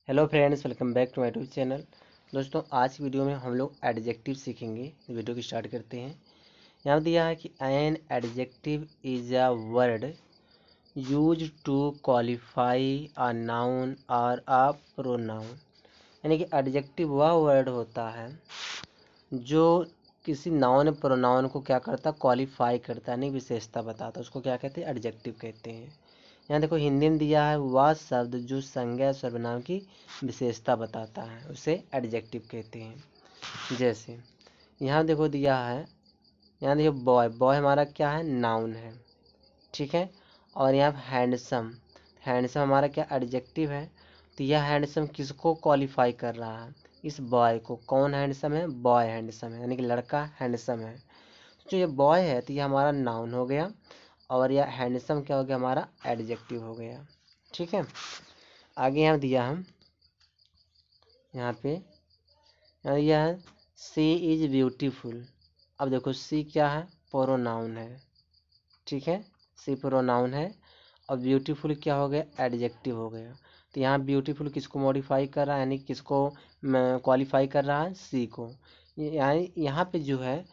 Hello friends, welcome back to my YouTube channel. दोस्तों, आज की वीडियो में हम लोग एडजेक्टिव सीखेंगे। वीडियो की स्टार्ट करते हैं। यहाँ दिया है कि an adjective is a word use to qualify a noun और अ प्रोनाउन। यानी कि एडजेक्टिव वह वर्ड होता है जो किसी नाउन या प्रोनाउन को क्या करता है, क्वालिफाई करता है, यानी विशेषता बताता है। उसको क्या कहते हैं, एडजेक्टिव कहते हैं। यहाँ देखो हिंदी में दिया है वह शब्द जो संज्ञा सर्वनाम की विशेषता बताता है, उसे एडजेक्टिव कहते हैं। जैसे यहाँ देखो दिया है, यहाँ देखो बॉय, बॉय हमारा क्या है, नाउन है, ठीक है। और यहाँ हैंडसम, हैंडसम हमारा क्या एडजेक्टिव है। तो यह हैंडसम किसको क्वालिफाई कर रहा है, इस बॉय को। कौन हैंडसम है, बॉय हैंडसम है, यानी कि लड़का हैंडसम है। जो ये बॉय है तो ये हमारा नाउन हो गया, और यह हैंडसम क्या हो गया, हमारा एडजेक्टिव हो गया, ठीक है। आगे यहाँ दिया हम यहाँ पे यह है सी इज ब्यूटीफुल। अब देखो सी क्या है, प्रोनाउन है, ठीक है। सी प्रोनाउन है और ब्यूटीफुल क्या हो गया, एडजेक्टिव हो गया। तो यहाँ ब्यूटीफुल किसको मॉडिफाई कर रहा है, यानी किसको क्वालिफाई कर रहा है, सी को। यहाँ पे जो है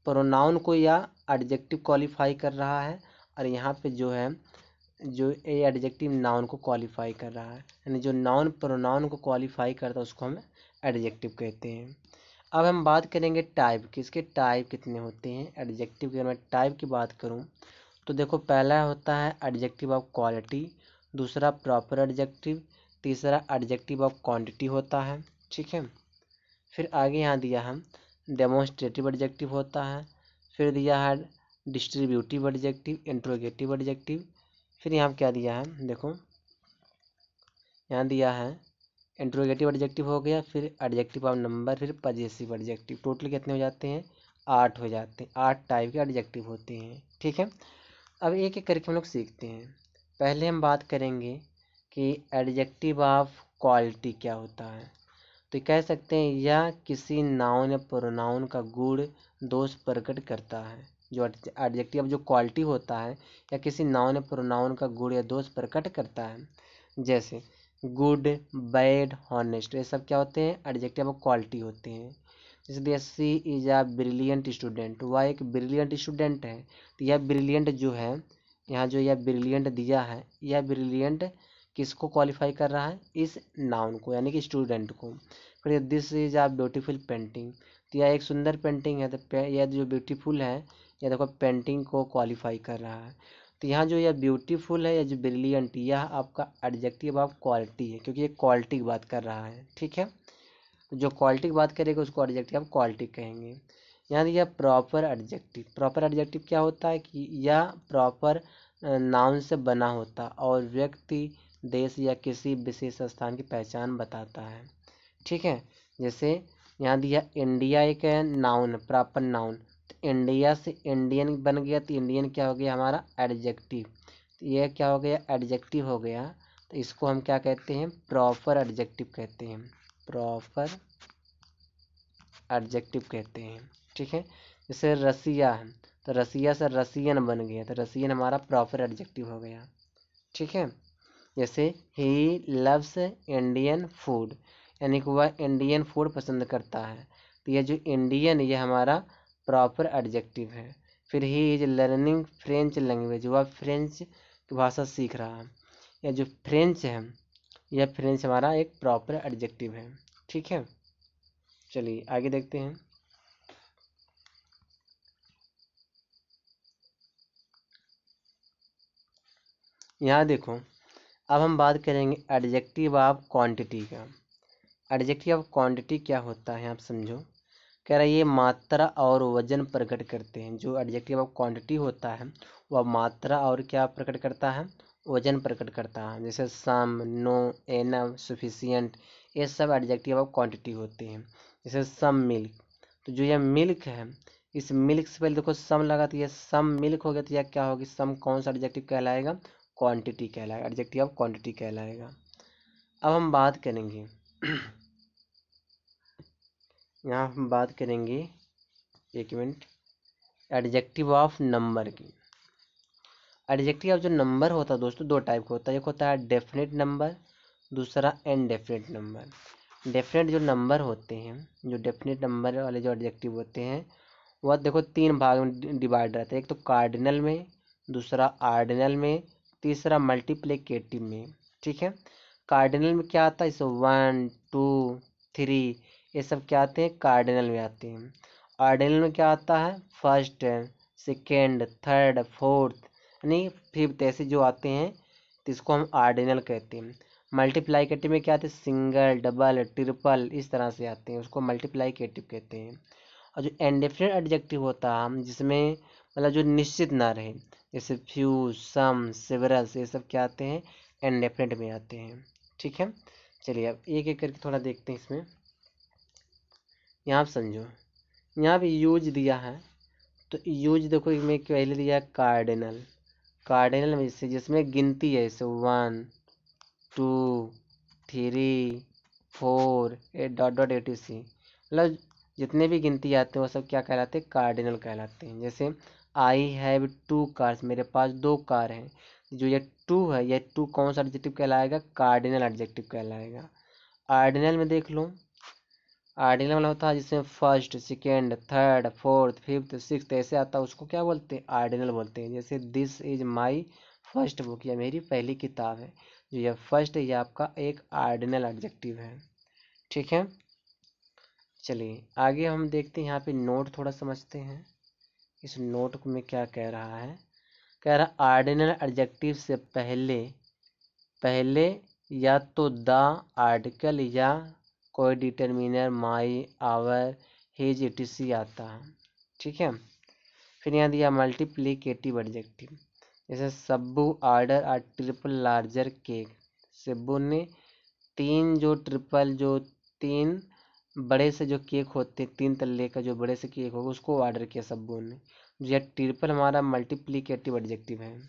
प्रोनाउन को या एडजेक्टिव क्वालिफाई कर रहा है, और यहाँ पे जो है जो ए एडजेक्टिव नाउन को क्वालिफाई कर रहा है। यानी जो नाउन प्रोनाउन को क्वालिफाई करता है उसको हम एडजेक्टिव कहते हैं। अब हम बात करेंगे टाइप की, इसके टाइप कितने होते हैं एडजेक्टिव के। अगर मैं टाइप की बात करूं तो देखो पहला होता है एडजेक्टिव ऑफ क्वालिटी, दूसरा प्रॉपर एडजेक्टिव, तीसरा एडजेक्टिव ऑफ क्वांटिटी होता है, ठीक है। फिर आगे यहाँ दिया हम डेमोन्स्ट्रेटिव एडजेक्टिव होता है, फिर दिया है डिस्ट्रीब्यूटिव एडजेक्टिव, इंट्रोगेटिव एडजेक्टिव। फिर यहाँ क्या दिया है, देखो यहाँ दिया है इंट्रोगेटिव एडजेक्टिव हो गया, फिर एडजेक्टिव ऑफ नंबर, फिर पजेसिव एडजेक्टिव। टोटल कितने हो जाते हैं, 8 हो जाते हैं। 8 टाइप के एडजेक्टिव होते हैं, ठीक है। अब एक एक करके हम लोग सीखते हैं। पहले हम बात करेंगे कि एडजेक्टिव ऑफ क्वालिटी क्या होता है। तो कह सकते हैं यह किसी नाउन या प्रोनाउन का गुण दोष प्रकट करता है। जो एडजेक्टिव जो क्वालिटी होता है या किसी नाउन या प्रोनाउन का गुण या दोष प्रकट करता है, जैसे गुड, बैड, हॉनेस्ट, ये सब क्या होते हैं, एडजेक्टिव ऑफ क्वालिटी होते हैं। जैसे दिया सी इज अ ब्रिलियंट स्टूडेंट, वह एक ब्रिलियंट स्टूडेंट है। तो यह ब्रिलियंट जो है, यहाँ जो यह ब्रिलियंट दिया है, यह ब्रिलियंट किसको क्वालिफाई कर रहा है, इस नाउन को, यानी कि स्टूडेंट को। फिर this is a beautiful painting, तो यह एक सुंदर पेंटिंग है। तो यह जो ब्यूटीफुल है, यह देखो पेंटिंग को क्वालिफाई कर रहा है। तो यहाँ जो यह ब्यूटीफुल है या जो ब्रिलियंट, यह आपका एडजेक्टिव ऑफ क्वालिटी है, क्योंकि ये क्वालिटी की बात कर रहा है, ठीक है। तो जो क्वालिटी की बात करेगा उसको एडजेक्टिव ऑफ क्वालिटी कहेंगे। यहाँ यह प्रॉपर एडजेक्टिव, प्रॉपर एडजेक्टिव क्या होता है कि यह प्रॉपर नाउन से बना होता और व्यक्ति, देश या किसी विशेष स्थान की पहचान बताता है, ठीक है। जैसे यहाँ दिया इंडिया एक नाउन, प्रॉपर नाउन। तो इंडिया से इंडियन बन गया, तो इंडियन क्या हो गया, हमारा एडजेक्टिव। तो यह क्या हो गया, एडजेक्टिव हो गया। तो इसको हम क्या कहते हैं, प्रॉपर एडजेक्टिव कहते हैं, प्रॉपर एडजेक्टिव कहते हैं, ठीक है। जैसे रसिया है, तो रसिया से रसियन बन गया, तो रसियन हमारा प्रॉपर एडजेक्टिव हो गया, ठीक है। जैसे ही लव्स इंडियन फूड, यानी कि वह इंडियन फूड पसंद करता है। तो यह जो इंडियन, ये हमारा प्रॉपर एडजेक्टिव है। फिर he is learning French language, वह फ्रेंच की भाषा सीख रहा है। यह जो फ्रेंच है, यह फ्रेंच हमारा एक प्रॉपर एडजेक्टिव है, ठीक है। चलिए आगे देखते हैं। यहाँ देखो, अब हम बात करेंगे एडजेक्टिव ऑफ क्वांटिटी का। एडजेक्टिव ऑफ क्वांटिटी क्या होता है, आप समझो। कह रहा है ये मात्रा और वजन प्रकट करते हैं। जो एडजेक्टिव ऑफ क्वांटिटी होता है वह मात्रा और क्या प्रकट करता है, वजन प्रकट करता है। जैसे सम, नो, एनफ, सफिशियंट, ये सब एडजेक्टिव ऑफ क्वांटिटी होते हैं। जैसे सम मिल्क, तो जो यह मिल्क है, इस मिल्क से पहले देखो सम लगा, तो यह सम मिल्क हो गया। तो यह क्या होगी, सम कौन सा एडजेक्टिव कहलाएगा, क्वांटिटी कहलाएगा, एडजेक्टिव ऑफ क्वांटिटी कहलाएगा। अब हम बात करेंगे यहाँ हम बात करेंगे, एक मिनट, एडजेक्टिव ऑफ नंबर की। एडजेक्टिव ऑफ जो नंबर होता है दोस्तों, दो टाइप का होता है। एक होता है डेफिनेट नंबर, दूसरा इनडेफिनेट नंबर। डेफिनेट जो नंबर होते हैं, जो डेफिनेट नंबर वाले जो एडजेक्टिव होते हैं, वह देखो तीन भाग में डिवाइड रहता है। एक तो कार्डिनल में, दूसरा आर्डिनल में, तीसरा मल्टीप्लिकेटिव में। ठीक है, कार्डिनल में क्या आता है, जैसे 1 2 3, ये सब क्या आते हैं, कार्डिनल में आते हैं। आर्डिनल में क्या आता है, फर्स्ट, सेकेंड, थर्ड, फोर्थ, यानी फिफ्थ, ऐसे जो आते हैं तो इसको हम आर्डिनल कहते हैं। मल्टीप्लाइकेटिव में क्या आते हैं, सिंगल, डबल, ट्रिपल, इस तरह से आते हैं, उसको मल्टीप्लाइकेटिव कहते हैं। और जो इंडेफिनिट एडजेक्टिव होता है, हम जिसमें मतलब जो निश्चित ना रहे, जैसे फ्यू, सम, सेवरल्स, ये सब क्या आते हैं, इंडेफिनिट में आते हैं। ठीक है, चलिए अब एक एक करके थोड़ा देखते हैं इसमें। यहाँ आप समझो, यहाँ भी यूज दिया है, तो यूज देखो इसमें पहले दिया है कार्डिनल। कार्डिनल में जिसमें गिनती है, जैसे 1 2 3 4 8 डॉट डॉट etc, मतलब जितने भी गिनती आते हैं वो सब क्या कहलाते हैं, कार्डिनल कहलाते हैं। जैसे आई हैव 2 कार्स, मेरे पास 2 कार हैं। जो ये 2 है, ये 2 कौन सा एडजेक्टिव कहलाएगा, कार्डिनल एडजेक्टिव कहलाएगा। आर्डिनल में देख लो, आर्डिनल वाला होता है जिसमें first, second, third, fourth, fifth, sixth ऐसे आता है, उसको क्या बोलते हैं, आर्डिनल बोलते हैं। जैसे this is my first book, यह मेरी पहली किताब है। जो यह फर्स्ट है, यह आपका एक आर्डिनल एडजेक्टिव है। ठीक है, चलिए आगे हम देखते हैं, यहाँ पे नोट थोड़ा समझते हैं। इस नोट में क्या कह रहा है, कह रहा आर्डिनल एडजेक्टिव से पहले पहले या तो द आर्टिकल या कोई determiner, my, our, his, etc आता है। ठीक है, फिर यहाँ दिया मल्टीप्लिकेटिव एडजेक्टिव, जैसे सब्बू आर्डर आ ट्रिपल लार्जर केक। सब्बू ने तीन बड़े से जो केक होते हैं, 3 तल्ले का जो बड़े से केक होगा, उसको ऑर्डर किया सब्बू ने। यह ट्रिपल हमारा मल्टीप्लिकेटिव एडजेक्टिव है।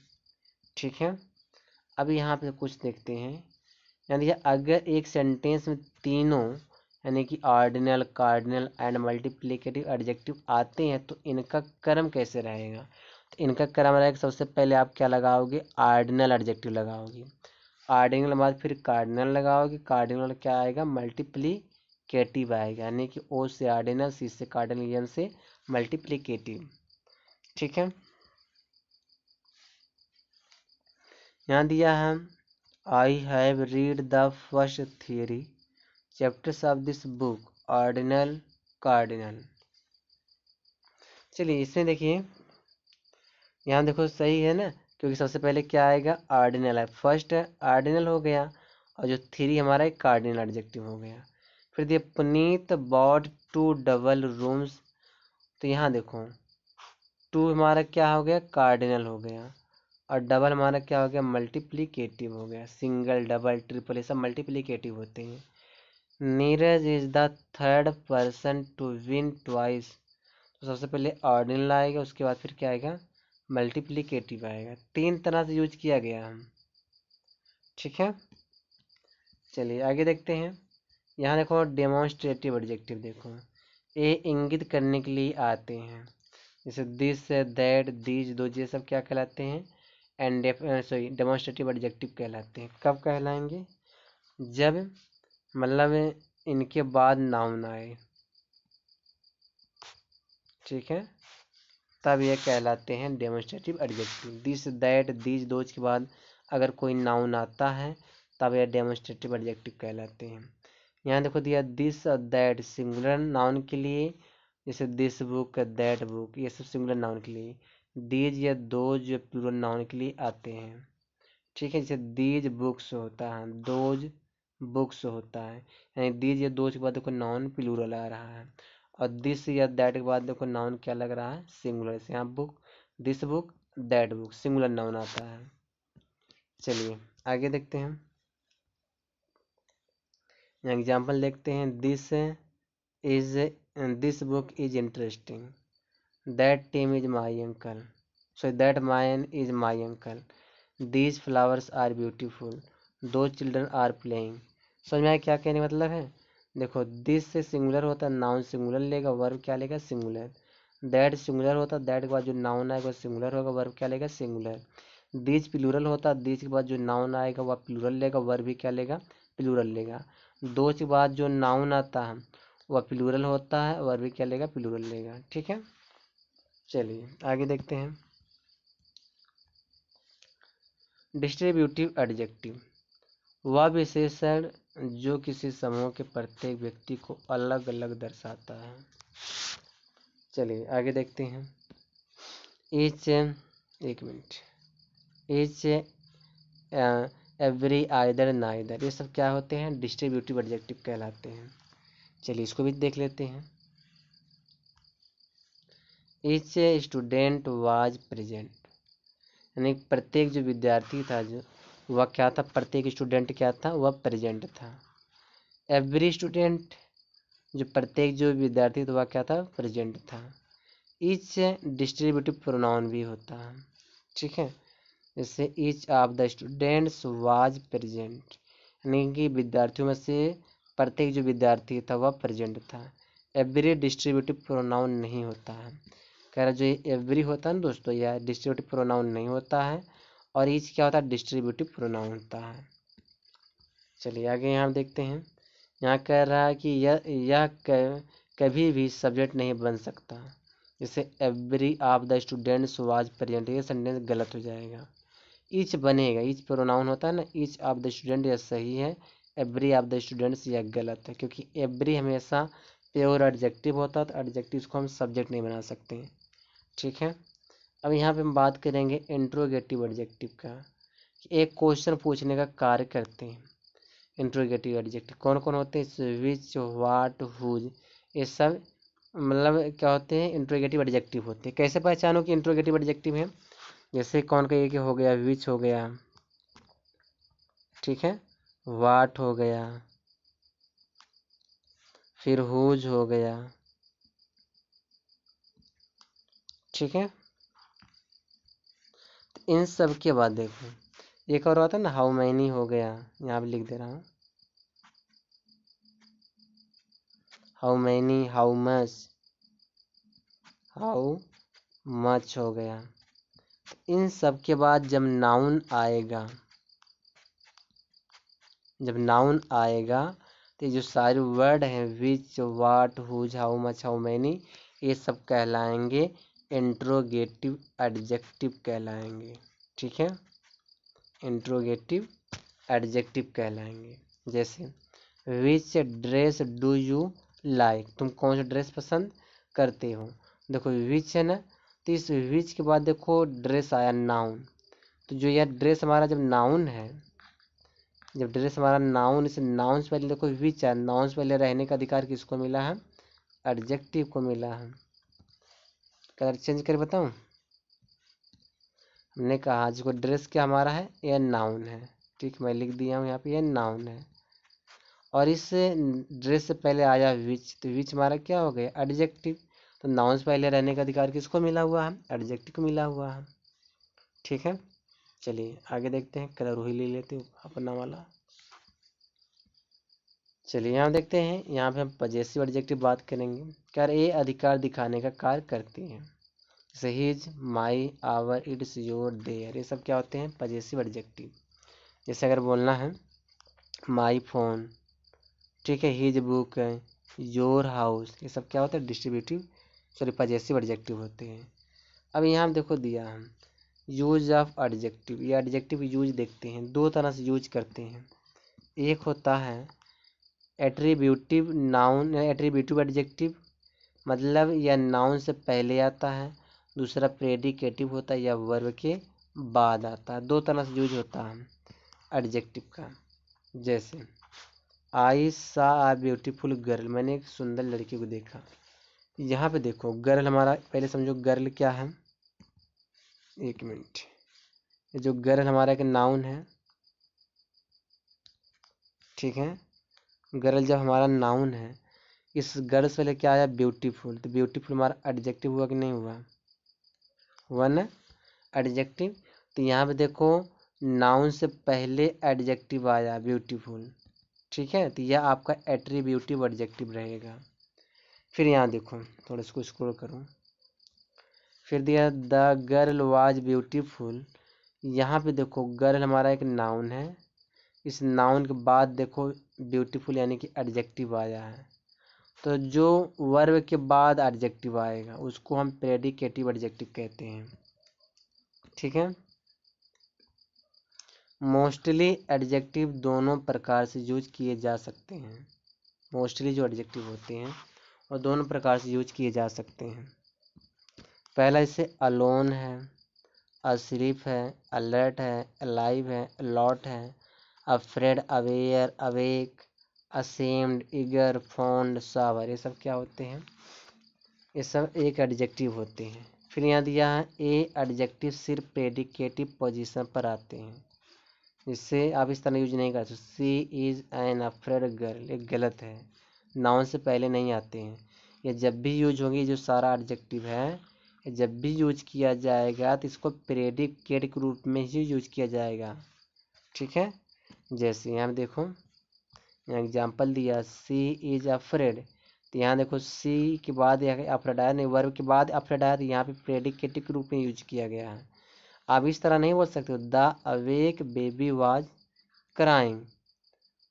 ठीक है, अब यहाँ पे कुछ देखते हैं, यानी अगर एक सेंटेंस में तीनों यानी कि ordinal, cardinal and multiplicative adjective आते हैं तो इनका क्रम कैसे रहेगा। तो इनका क्रम रहेगा, सबसे पहले आप क्या लगाओगे, ऑर्डिनल एडजेक्टिव लगाओगे। ऑर्डिनल बाद फिर कार्डिनल लगाओगे, कार्डिनल क्या आएगा, मल्टीप्लिकेटिव आएगा, यानी कि ओ से ऑर्डिनल, सी से कार्डिनल, एन से मल्टीप्लिकेटिव। ठीक है, यहाँ दिया है I have read the first theory chapters of this book, ordinal, cardinal. चलिए इसमें देखिए, यहाँ देखो सही है ना, क्योंकि सबसे पहले क्या आएगा, ऑर्डिनल है, फर्स्ट ऑर्डिनल हो गया, और जो थ्री हमारा एक कार्डिनल एडजेक्टिव हो गया। फिर दिया पुनीत बॉट 2 डबल रूम्स, तो यहाँ देखो 2 हमारा क्या हो गया, कार्डिनल हो गया, और डबल हमारा क्या हो गया, मल्टीप्लिकेटिव हो गया। सिंगल, डबल, ट्रिपल ये सब मल्टीप्लिकेटिव होते हैं। Neeraj is the third person to win twice, तो सबसे पहले ऑर्डिनल आएगा, उसके बाद फिर क्या आएगा, मल्टीप्लिकेटिव आएगा। 3 तरह से यूज किया गया हम। ठीक है, चलिए आगे देखते हैं। यहाँ देखो डेमोन्स्ट्रेटिव एडजेक्टिव, देखो ये इंगित करने के लिए आते हैं, जैसे दिस, दैट, दीज, दो, ये सब क्या कहलाते हैं, डेमोन्स्ट्रेटिव एडजेक्टिव कहलाते हैं। कब कहलाएंगे, जब मतलब इनके बाद नाउन आए। ठीक है, तब ये कहलाते हैं demonstrative adjective. This, that, these, those के बाद अगर कोई नाउन आता है तब यह डेमोन्स्ट्रेटिव एडजेक्टिव कहलाते हैं। यहाँ देखो दिया दिस और दैट सिंगुलर नाउन के लिए, जैसे दिस बुक, दैट बुक, ये सब सिंगुलर नाउन के लिए। दीज या दोज प्लूरल नाउन के लिए आते हैं। ठीक है, जैसे दीज बुक्स होता है, दोज बुक्स होता है, यानी दीज या दोज के बाद देखो नाउन प्लूरल आ रहा है, और दिस या दैट के बाद देखो नाउन क्या लग रहा है, सिंगुलर। जैसे यहाँ book, this book, that book, singular noun आता है। चलिए आगे देखते हैं, यहाँ एग्जाम्पल देखते हैं। Is this book is interesting, that team is my uncle, so that mine is my uncle, these flowers are beautiful, those children are playing. समझ में आया क्या कहने मतलब है। देखो दिस से सिंगुलर होता है, नाउन सिंगुलर लेगा, वर्ब क्या लेगा, सिंगुलर। दैट सिंगुलर होता है, दैट के बाद जो नाउन आएगा वो सिंगुलर होगा, वर्ब क्या लेगा, सिंगुलर। दीज प्लूरल होता है, दीज के बाद जो नाउन आएगा वह प्लूरल लेगा, वर्ब भी क्या लेगा, प्लूरल लेगा। 2 के बाद जो नाउन आता है वह प्लूरल होता है, वर्ब भी क्या लेगा, प्लूरल लेगा। ठीक है, चलिए आगे देखते हैं। डिस्ट्रीब्यूटिव एडजेक्टिव, वह विशेषण जो किसी समूह के प्रत्येक व्यक्ति को अलग अलग दर्शाता है। चलिए आगे देखते हैं। एक minute, each, every, either, neither, ये सब क्या होते हैं, डिस्ट्रीब्यूटिव एडजेक्टिव कहलाते हैं। चलिए इसको भी देख लेते हैं। ईच स्टूडेंट वाज प्रेजेंट, यानी प्रत्येक जो विद्यार्थी था जो वह क्या था, प्रत्येक स्टूडेंट क्या था, वह प्रेजेंट था। एवरी स्टूडेंट, जो प्रत्येक जो विद्यार्थी था वह क्या था, प्रेजेंट था। ईच डिस्ट्रीब्यूटिव प्रोनाउन भी होता है। ठीक है, जैसे each of the students was present, यानी कि विद्यार्थियों में से प्रत्येक जो विद्यार्थी था वह प्रेजेंट था। एवरी डिस्ट्रीब्यूटिव प्रोनाउन नहीं होता है, कह रहा जो एवरी होता है ना दोस्तों, यह डिस्ट्रीब्यूटिव प्रोनाउन नहीं होता है, और ईच क्या होता है, डिस्ट्रीब्यूटिव प्रोनाउन होता है। चलिए आगे यहाँ देखते हैं। यहाँ कह रहा है कि यह कभी भी सब्जेक्ट नहीं बन सकता। जैसे every of the students was present, ये सेंटेंस गलत हो जाएगा। ईच बनेगा, ईच प्रोनाउन होता है ना, ईच ऑफ द स्टूडेंट यह सही है, एवरी ऑफ द स्टूडेंट्स यह गलत है, क्योंकि एवरी हमेशा प्योर एडजेक्टिव होता है, तो एडजेक्टिव को हम सब्जेक्ट नहीं बना सकते हैं। ठीक है, अब यहाँ पे हम बात करेंगे इंट्रोगेटिव एडजेक्टिव का, कि एक क्वेश्चन पूछने का कार्य करते हैं। इंट्रोगेटिव एडजेक्टिव कौन कौन होते हैं, विच, व्हाट, हुज, ये सब मतलब क्या होते हैं, इंट्रोगेटिव एडजेक्टिव होते हैं। कैसे पहचानो कि इंट्रोगेटिव एडजेक्टिव है, जैसे कौन का एक हो गया, विच हो गया, ठीक है, व्हाट हो गया, फिर हुज हो गया। ठीक है, तो इन सब के बाद देखो एक और आता है ना, हाउ मैनी हो गया, यहाँ पे लिख दे रहा हूँ, how many, how much, how much हो गया। इन सब के बाद जब नाउन आएगा, जब नाउन आएगा तो ये जो सारे वर्ड हैं, which, what, whose, how much, how many, ये सब कहलाएंगे इंट्रोगेटिव एडजेक्टिव कहलाएंगे। ठीक है, इंट्रोगेटिव एडजेक्टिव कहलाएंगे। जैसे which dress do you like, तुम कौन सा ड्रेस पसंद करते हो। देखो विच है ना, तो इस विच के बाद देखो ड्रेस आया नाउन, तो जो यह ड्रेस हमारा जब नाउन है, जब ड्रेस हमारा नाउन, इस नाउन से पहले देखो विच है, नाउन से पहले रहने का अधिकार किसको मिला है, एडजेक्टिव को मिला है। कलर चेंज कर बताऊं, हमने कहा जो ड्रेस क्या हमारा है, यह नाउन है। ठीक, मैं लिख दिया हूँ यहाँ पे, यह नाउन है, और इस ड्रेस से पहले आया विच, तो विच हमारा क्या हो गया, एडजेक्टिव। तो नाउन से पहले रहने का अधिकार किसको मिला हुआ है, एडजेक्टिव को मिला हुआ है। ठीक है, चलिए आगे देखते हैं। कलर वही ले लेते हैं अपना वाला। चलिए यहाँ देखते हैं, यहाँ पे हम पजेसिव एडजेक्टिव बात करेंगे। क्या ये अधिकार दिखाने का कार्य करते हैं, जैसे his, my, our, its, your, their, ये सब क्या होते हैं, पजेसिव एडजेक्टिव। जैसे अगर बोलना है माई फोन, ठीक है, हिज बुक, योर हाउस, ये सब क्या होता है, डिस्ट्रीब्यूटिव, सॉरी पजेसिव एडजेक्टिव होते हैं। अब यहाँ देखो दिया हम यूज ऑफ एडजेक्टिव, ये एडजेक्टिव यूज देखते हैं, दो तरह से यूज करते हैं। एक होता है एट्रीब्यूटिव नाउन, एट्रीब्यूटिव एडजेक्टिव, मतलब यह नाउन से पहले आता है। दूसरा प्रेडिकेटिव होता है, या वर्ब के बाद आता है। दो तरह से यूज होता है एडजेक्टिव का। जैसे आई सा आ ब्यूटीफुल गर्ल, मैंने एक सुंदर लड़की को देखा। यहाँ पे देखो गर्ल हमारा, पहले समझो गर्ल क्या है, एक मिनट, ये जो गर्ल हमारा एक नाउन है, ठीक है, गर्ल जब हमारा नाउन है, इस गर्ल से पहले क्या आया, ब्यूटीफुल, तो ब्यूटीफुल हमारा एडजेक्टिव हुआ कि नहीं हुआ, हुआ ना एडजेक्टिव। तो यहाँ पे देखो नाउन से पहले एडजेक्टिव आया ब्यूटीफुल, ठीक है, तो यह आपका एट्रीब्यूटिव एडजेक्टिव रहेगा। फिर यहाँ देखो, थोड़ा इसको स्क्रॉल करूँ, फिर दिया द गर्ल वाज ब्यूटीफुल, यहाँ पे देखो गर्ल हमारा एक नाउन है, इस नाउन के बाद देखो ब्यूटीफुल यानी कि एडजेक्टिव आया है, तो जो वर्ब के बाद एडजेक्टिव आएगा उसको हम प्रेडिकेटिव एडजेक्टिव कहते हैं। ठीक है। मोस्टली एडजेक्टिव दोनों प्रकार से यूज किए जा सकते हैं। मोस्टली जो एडजेक्टिव होते हैं वो दोनों प्रकार से यूज किए जा सकते हैं। पहला इससे अलोन है, असिर्फ है, अलर्ट है, अलाइव है, अलॉट है, afraid, aware, awake, ashamed, eager, fond, sour, ये सब क्या होते हैं? ये सब एक एडजेक्टिव होते हैं। फिर यहाँ दिया है ए एडजेक्टिव सिर्फ प्रेडिकेटिव पोजीशन पर आते हैं, जिससे आप इस तरह यूज नहीं कर सकते। सी इज एन अफ्रेड गर्ल, ये गलत है, नाउन से पहले नहीं आते हैं। ये जब भी यूज होंगे, जो सारा एडजेक्टिव है जब भी यूज किया जाएगा तो इसको प्रेडिकेट के रूप में ही यूज किया जाएगा। ठीक है। जैसे यहाँ देखो, यहाँ एग्जाम्पल दिया सी इज अफ्रेड, तो यहाँ देखो सी के बाद अफ्रेड आया, नहीं वर्ब के बाद अफ्रेड आया, तो यहाँ पे प्रेडिकेट के रूप में यूज किया गया है। आप इस तरह नहीं बोल सकते the awake baby was crying,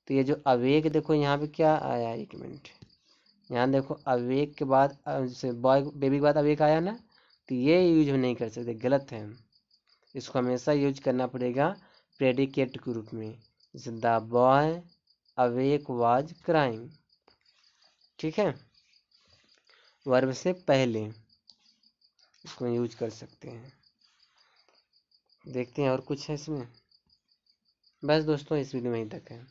तो ये जो अवेक देखो यहाँ पे क्या आया, एक मिनट, यहाँ देखो अवेक के बाद बॉय बेबी के बाद अवेक आया ना, तो ये यूज नहीं कर सकते, गलत है। इसको हमेशा यूज करना पड़ेगा प्रेडिकेट के रूप में, जैसे the boy awake was crying. ठीक है। वर्ब से पहले इसको यूज कर सकते हैं। देखते हैं और कुछ है इसमें। बस दोस्तों इस वीडियो में यहीं तक है।